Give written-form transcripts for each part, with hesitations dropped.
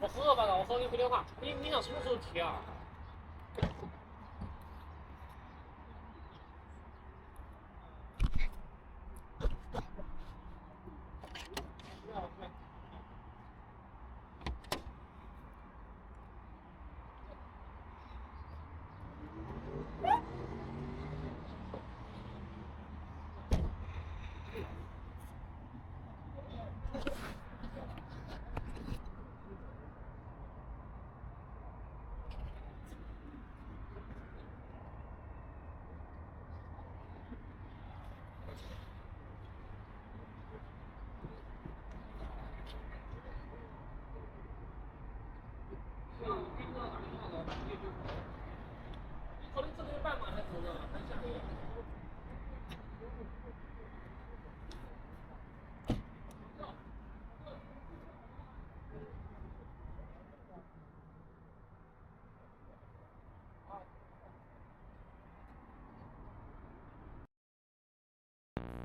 我喝了吧，我和你回电话。你想什么时候提啊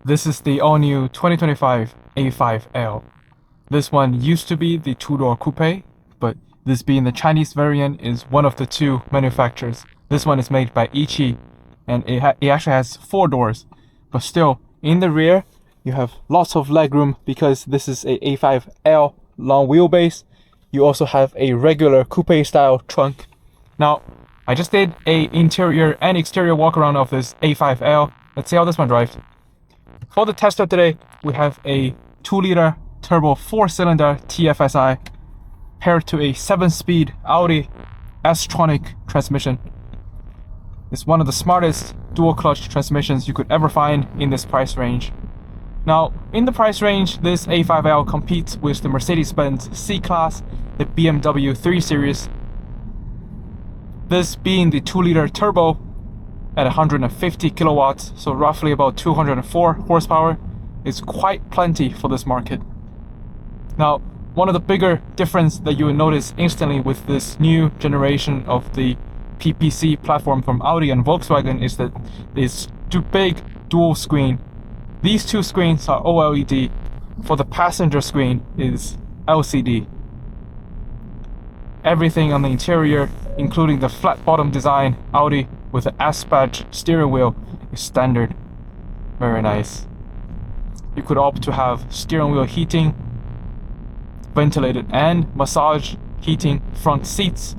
？This is the all-new 2025 A5L. This one used to be the two-door coupe, but this being the Chinese variant is one of the two manufacturers. This one is made by Ichi, and it actually has 4 doors. But still, in the rear, you have lots of legroom because this is a A5L long wheelbase. You also have a regular coupe-style trunk. Now, I just did a interior and exterior walk around of this A5L. Let's see how this one drives. For the test of today, we have a 2-liter turbo 4-cylinder TFSI paired to a 7-speed Audi S-Tronic transmission. It's one of the smartest dual-clutch transmissions you could ever find in this price range. Now, in the price range, this A5L competes with the Mercedes-Benz C-Class, the BMW 3 Series. This being the 2-liter turbo at 150 kilowatts, so roughly about 204 horsepower, is quite plenty for this market. Now, one of the bigger difference that you will notice instantly with this new generation of the PPC platform from Audi and Volkswagen is that this big dual screen. These 2 screens are OLED. For the passenger screen is LCD. Everything on the interior, including the flat bottom design Audi with the S-badge steering wheel, is standard. Very nice. You could opt to have steering wheel heating, ventilated and massage heating front seats.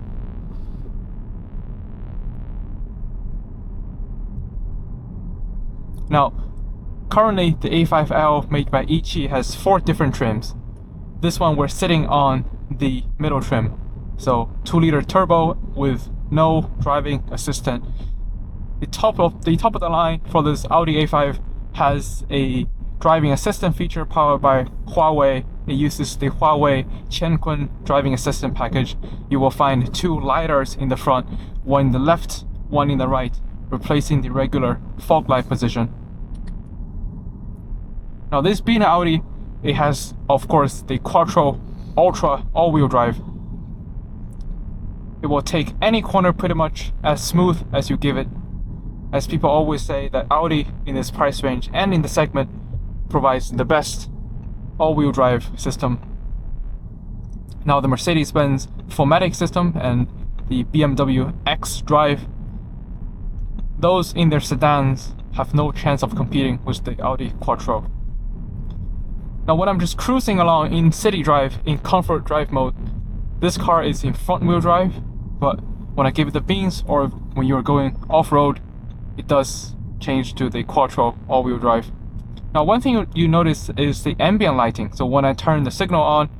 Now, currently the A5L made by Ichi has 4 different trims. This one we're sitting on the middle trim. So 2-liter turbo with no driving assistant. The top of the line for this Audi A5 has a driving assistant feature powered by Huawei. It uses the Huawei Qiankun driving assistant package. You will find 2 lidars in the front, one in the left, one in the right, replacing the regular fog light position. Now, this being an Audi, it has, of course, the Quattro Ultra all-wheel drive. It will take any corner pretty much as smooth as you give it. As people always say that Audi in this price range and in the segment provides the best all-wheel drive system. Now, the Mercedes-Benz 4MATIC system and the BMW X Drive, those in their sedans have no chance of competing with the Audi Quattro. Now, when I'm just cruising along in city drive, in comfort drive mode, this car is in front wheel drive, but when I give it the beans or when you're going off-road, it does change to the Quattro all-wheel drive. Now, one thing you notice is the ambient lighting. So when I turn the signal on,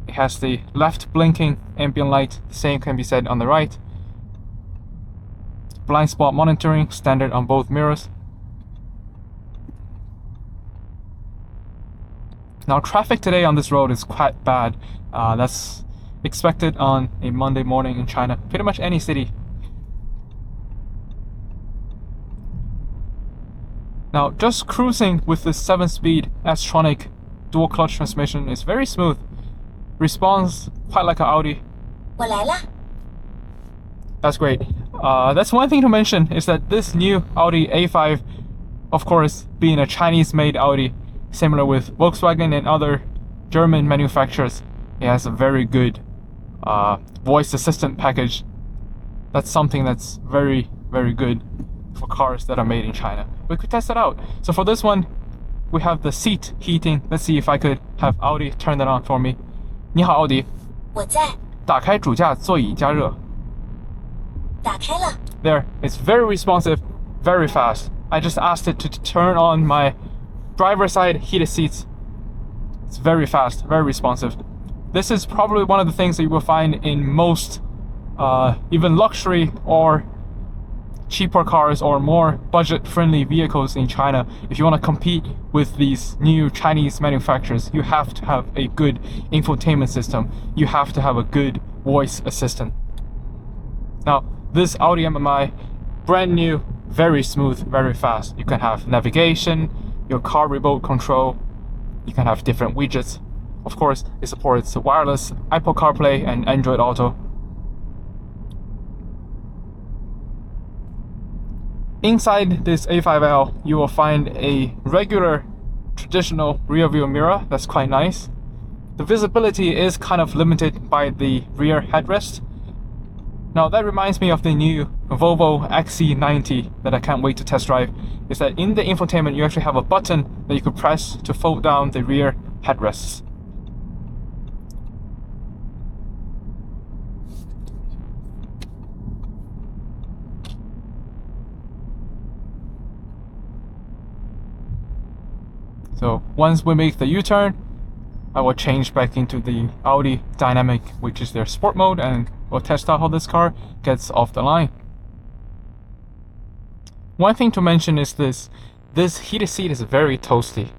it has the left blinking ambient light. The same can be said on the right. Blind spot monitoring, standard on both mirrors. Now, traffic today on this road is quite bad. That's expected on a Monday morning in China, pretty much any city. Now, just cruising with this 7-speed S-Tronic dual clutch transmission is very smooth. Responds quite like an Audi. 我来啦。 That's great. That's one thing to mention is that this new Audi A5, of course, being a Chinese-made Audi, similar with Volkswagen and other German manufacturers, it has a very good voice assistant package. That's something that's very, very good for cars that are made in China. We could test it out. So for this one, we have the seat heating. Let's see if I could have Audi turn that on for me. 你好， Audi。 我在。 打开主驾座椅加热。 打开了。 There, it's very responsive, very fast. I just asked it to turn on my driver's side heated seats. It's very fast, very responsive. This is probably one of the things that you will find in most even luxury or cheaper cars or more budget-friendly vehicles in China. If you want to compete with these new Chinese manufacturers, you have to have a good infotainment system. You have to have a good voice assistant. Now, this Audi MMI, brand new, very smooth, very fast. You can have navigation, your car remote control, you can have different widgets. Of course, it supports wireless Apple CarPlay and Android Auto. Inside this A5L, you will find a regular traditional rear view mirror. That's quite nice. The visibility is kind of limited by the rear headrest. Now that reminds me of the new Volvo XC90 that I can't wait to test drive, is that in the infotainment you actually have a button that you could press to fold down the rear headrests. So once we make the U-turn, I will change back into the Audi Dynamic, which is their sport mode, and we'll test out how this car gets off the line. One thing to mention is this heated seat is very toasty.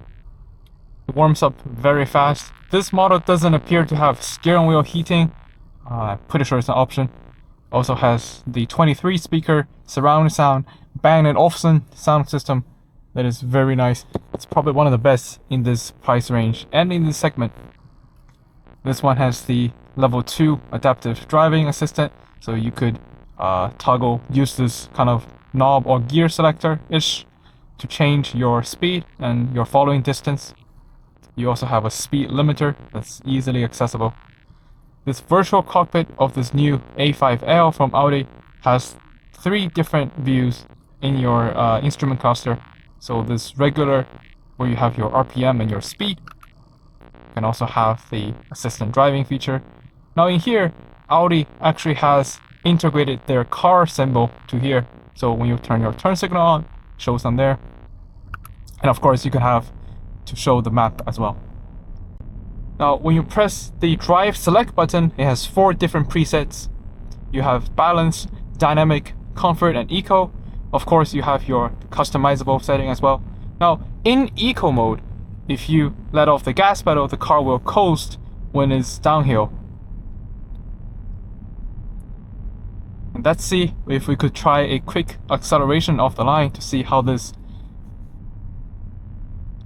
It warms up very fast. This model doesn't appear to have steering wheel heating. I'm pretty sure it's an option. Also has the 23 speaker surround sound Bang & Olufsen sound system. That is very nice. It's probably one of the best in this price range and in this segment. This one has the level 2 adaptive driving assistant, so you could use this kind of knob or gear selector-ish to change your speed and your following distance. You also have a speed limiter that's easily accessible. This virtual cockpit of this new A5L from Audi has 3 different views in your instrument cluster. So this regular, where you have your RPM and your speed. You can also have the assistant driving feature. Now in here, Audi actually has integrated their car symbol to here. So when you turn your turn signal on, it shows on there. And of course you can have to show the map as well. Now when you press the drive select button, it has 4 different presets. You have balance, dynamic, comfort, and eco. Of course, you have your customizable setting as well. Now, in eco mode, if you let off the gas pedal, the car will coast when it's downhill. And let's see if we could try a quick acceleration off the line to see how this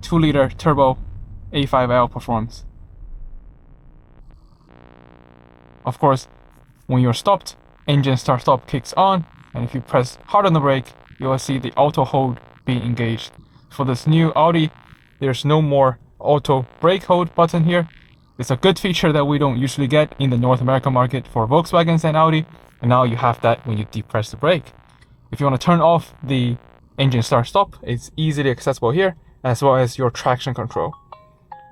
2-liter turbo A5L performs. Of course, when you're stopped, engine start-stop kicks on, and if you press hard on the brake, you will see the auto hold being engaged. For this new Audi, there's no more auto brake hold button here. It's a good feature that we don't usually get in the North American market for Volkswagens and Audi, and now you have that when you depress the brake. If you want to turn off the engine start-stop, it's easily accessible here, as well as your traction control.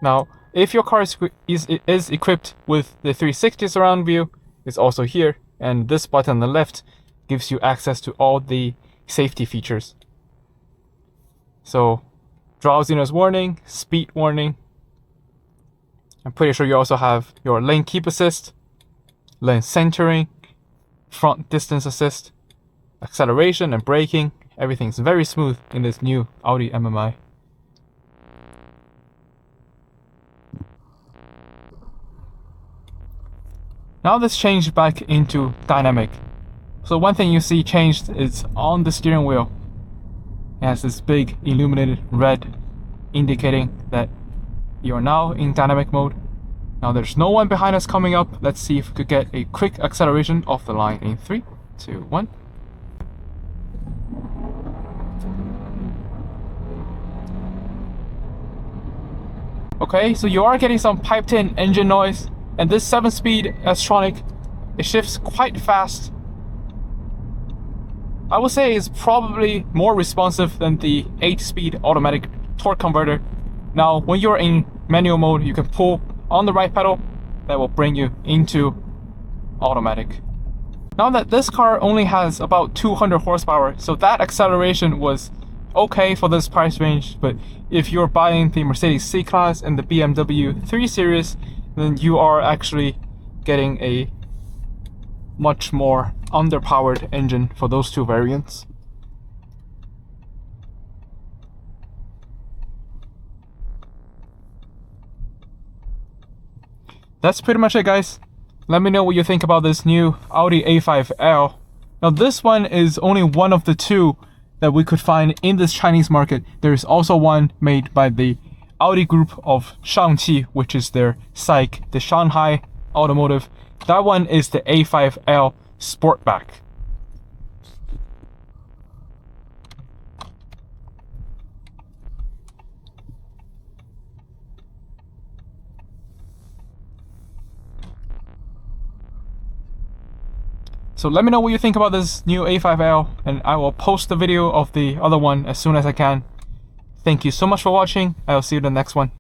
Now, if your car is equipped with the 360 surround view, it's also here, and this button on the left gives you access to all the safety features. So, drowsiness warning, speed warning. I'm pretty sure you also have your lane keep assist, lane centering, front distance assist, acceleration and braking. Everything's very smooth in this new Audi MMI. Now let's change back into dynamic. So one thing you see changed is on the steering wheel. It has this big illuminated red indicating that you are now in dynamic mode. Now there's no one behind us coming up. Let's see if we could get a quick acceleration off the line in 3, 2, 1. Okay, so you are getting some piped-in engine noise, and this 7-speed S-Tronic, it shifts quite fast. I would say it's probably more responsive than the 8-speed automatic torque converter. Now, when you're in manual mode, you can pull on the right pedal. That will bring you into automatic. Now that this car only has about 200 horsepower, so that acceleration was okay for this price range, but if you're buying the Mercedes C-Class and the BMW 3 Series, then you are actually getting a much more underpowered engine for those two variants. That's pretty much it, guys. Let me know what you think about this new Audi A5L. Now this one is only one of the two that we could find in this Chinese market. There is also one made by the Audi group of Shangqi, which is their SAIC, the Shanghai Automotive. That one is the A5L Sportback. So let me know what you think about this new A5L, and I will post the video of the other one as soon as I can. Thank you so much for watching. I'll see you in the next one.